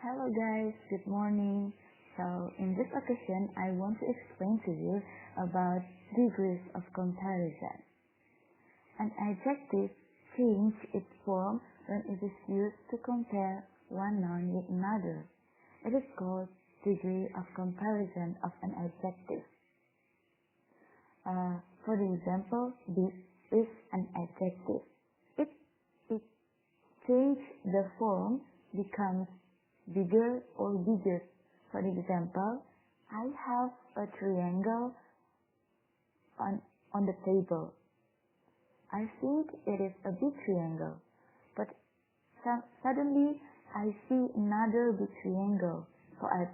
Hello guys, good morning. So in this occasion, I want to explain to you about degrees of comparison. An adjective changes its form when it is used to compare one noun with another. It is called degree of comparison of an adjective. For example, big is an adjective. It changes the form, becomes bigger or biggest. For example, I have a triangle on the table. I think it is a big triangle, but suddenly I see another big triangle. So I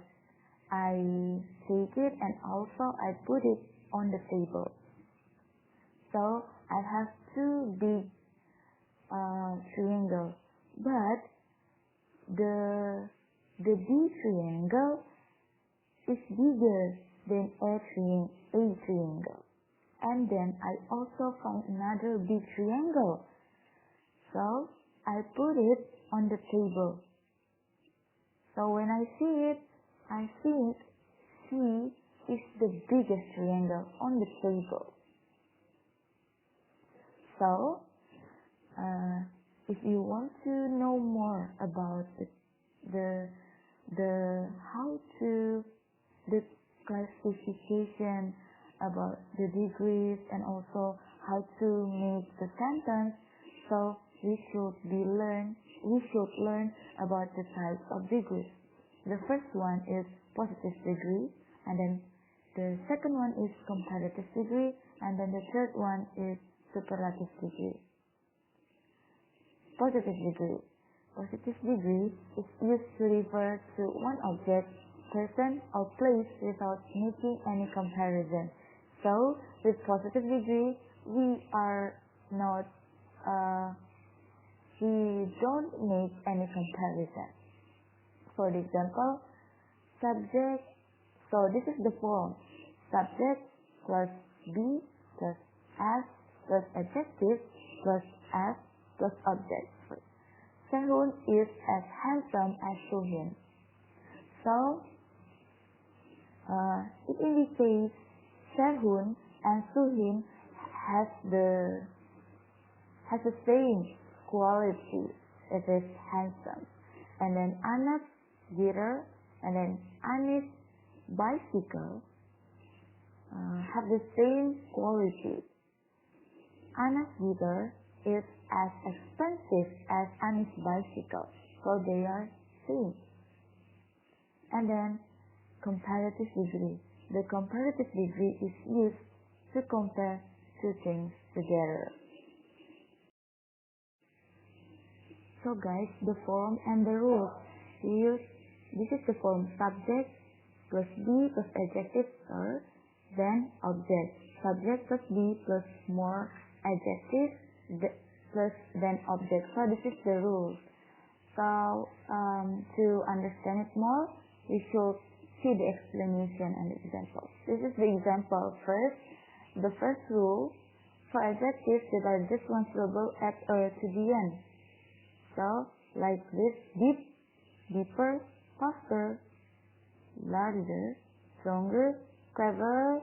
take it and also I put it on the table. So I have two big triangles, but the B triangle is bigger than A triangle. And then I also find another big triangle. So I put it on the table. So when I see it, I think C is the biggest triangle on the table. So, if you want to know more about the classification about the degrees and also how to make the sentence, so we should learn about the types of degrees. The first one is positive degree, and then the second one is comparative degree, and then the third one is superlative degree. Positive degree. Positive degree is used to refer to one object, person, or place without making any comparison. So, with positive degree, we don't make any comparison. For example, subject. So this is the form: subject plus be plus as plus adjective plus as plus object. Sehun is as handsome as Suhin. So, it indicates Sehun and Suhin has the same quality. It is handsome. And then Anas guitar and then Anis bicycle have the same quality. Anas guitar is as expensive as Anis bicycle, so they are same. And then comparative degree. The comparative degree is used to compare two things together. So guys, the form and the rules. This is the form: subject plus be plus adjective or then object. Subject plus be plus more adjective plus then object. So this is the rule. So to understand it more, we should see the explanation and the example. This is the example first. The first rule: for adjectives that are just one syllable, add or to the end. So like this: deep, deeper, faster, larger, stronger, clever,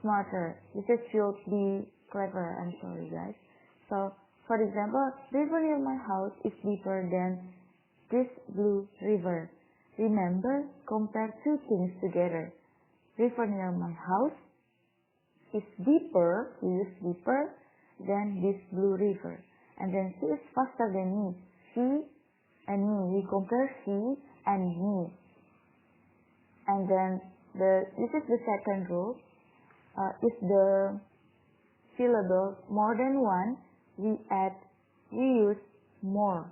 smarter. This should be clever. I'm sorry guys. So for example, river near my house is deeper than this blue river. Remember, compare two things together. River near my house is deeper, we use deeper, than this blue river. And then she is faster than me. She and me, we compare she and me. And then this is the second rule. If the syllable more than one, we use more.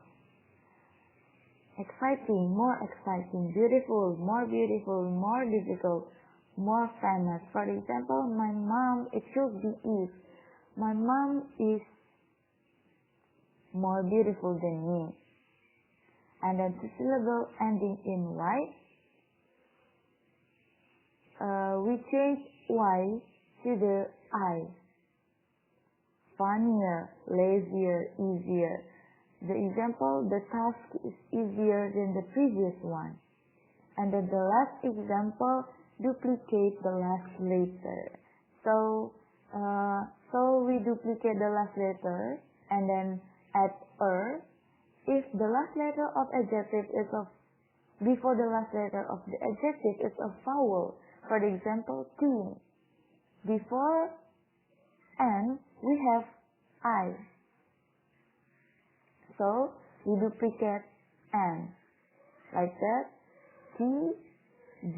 Exciting, more exciting, beautiful, more difficult, more famous. For example, my mom, it should be is. My mom is more beautiful than me. And then the syllable ending in y, we change y to the I. Funnier, lazier, easier. The example: the task is easier than the previous one. And then the last example, duplicate the last letter. So we duplicate the last letter and then add er. If the last letter of adjective is before the last letter of the adjective is a vowel. For example, clean. Before N, we have I. So we duplicate N like that. T, G,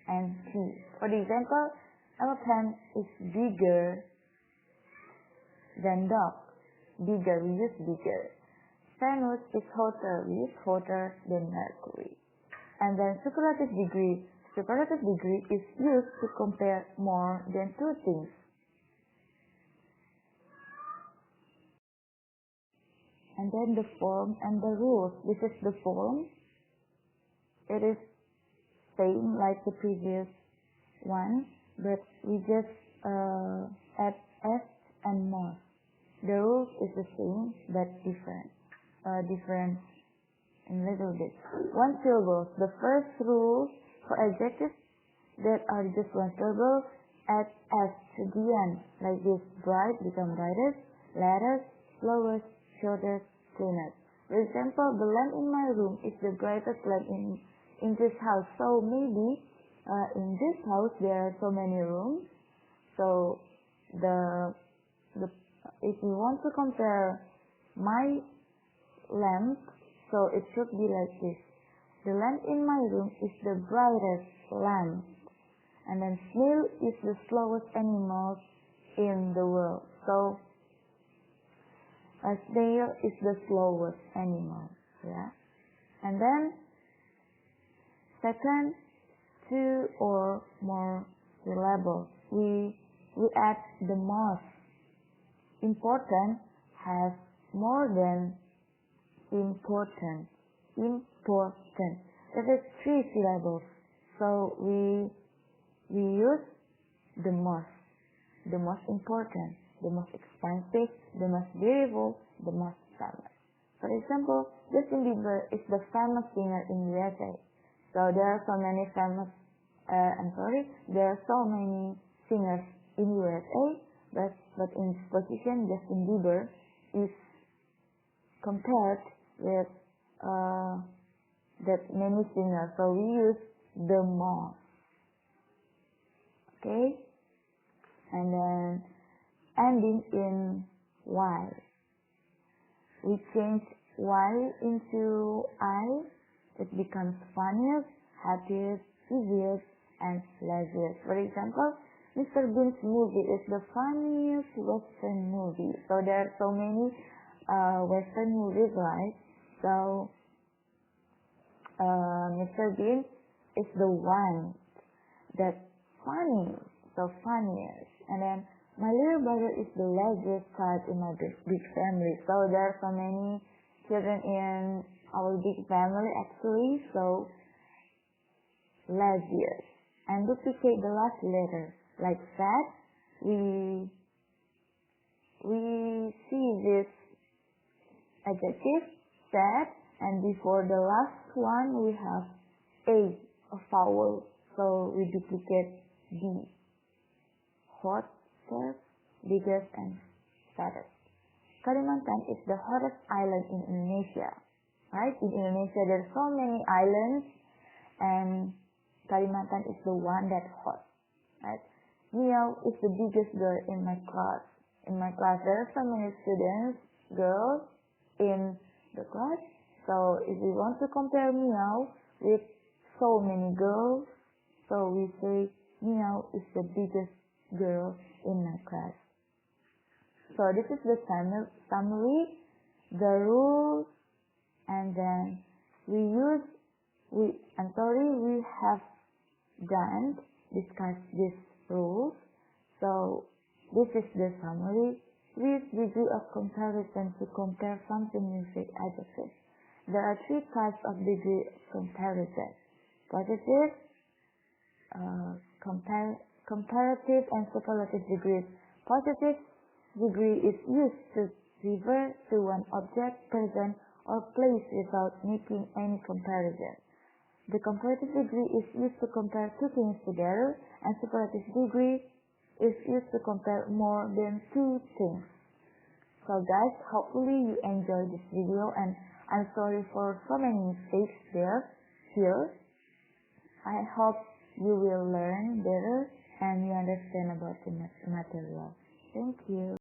and T. For example, elephant is bigger than dog. Bigger, we use bigger. Venus is hotter, we use hotter than Mercury. And then superlative degree. Superlative degree is used to compare more than two things. And then the form and the rules. This is the form. It is same like the previous one, but we just add S and more. The rules is the same, but different in little bit. One syllable. The first rule for adjectives that are just one syllable, add S to the end. Like this, bright become brightest, latest, slowest, shortest, cleanest. For example, the lamp in my room is the brightest lamp in this house. So maybe in this house there are so many rooms. So if we want to compare my lamp, so it should be like this. The lamp in my room is the brightest lamp. And then snail is the slowest animal in the world. So a snail is the slowest animal. Yeah. And then second, two or more syllables. We add the most. Important has more than important. Important. That is three syllables. So we use the most important, the most expensive, the most beautiful, the most famous. For example, Justin Bieber is the famous singer in USA. So there are so many there are so many singers in USA, but in this position, Justin Bieber is compared with that many singers. So we use the most. Okay? And then ending in Y. We change Y into I. It becomes funniest, happiest, easiest, and laziest. For example, Mr. Bean's movie is the funniest Western movie. So there are so many Western movies, right? So Mr. Bean is the one that's funny, so funniest. And then my little brother is the laziest child in my big family. So there are so many children in our big family actually. So laziest. And duplicate the last letter. Like that, we see this adjective, sad, and before the last one we have a vowel. So we duplicate D. Hottest, biggest, and fattest. Kalimantan is the hottest island in Indonesia. Right? In Indonesia there are so many islands, and Kalimantan is the one that's hot. Right? Miao is the biggest girl in my class. In my class there are so many students, girls, in the class. So if we want to compare Miao with so many girls, so we say Miao is the biggest girl in my class. So this is the summary, the rules, and then we have discussed these rules. So this is the summary. Use degree of comparison to compare something with adjectives. There are three types of degree of comparison: positive, comparative, and superlative degrees. Positive degree is used to refer to one object, person, or place without making any comparison. The comparative degree is used to compare two things together, and superlative degree is used to compare more than two things. So guys, hopefully you enjoyed this video, and I'm sorry for so many mistakes here. I hope you will learn better and you understand about the material. Thank you.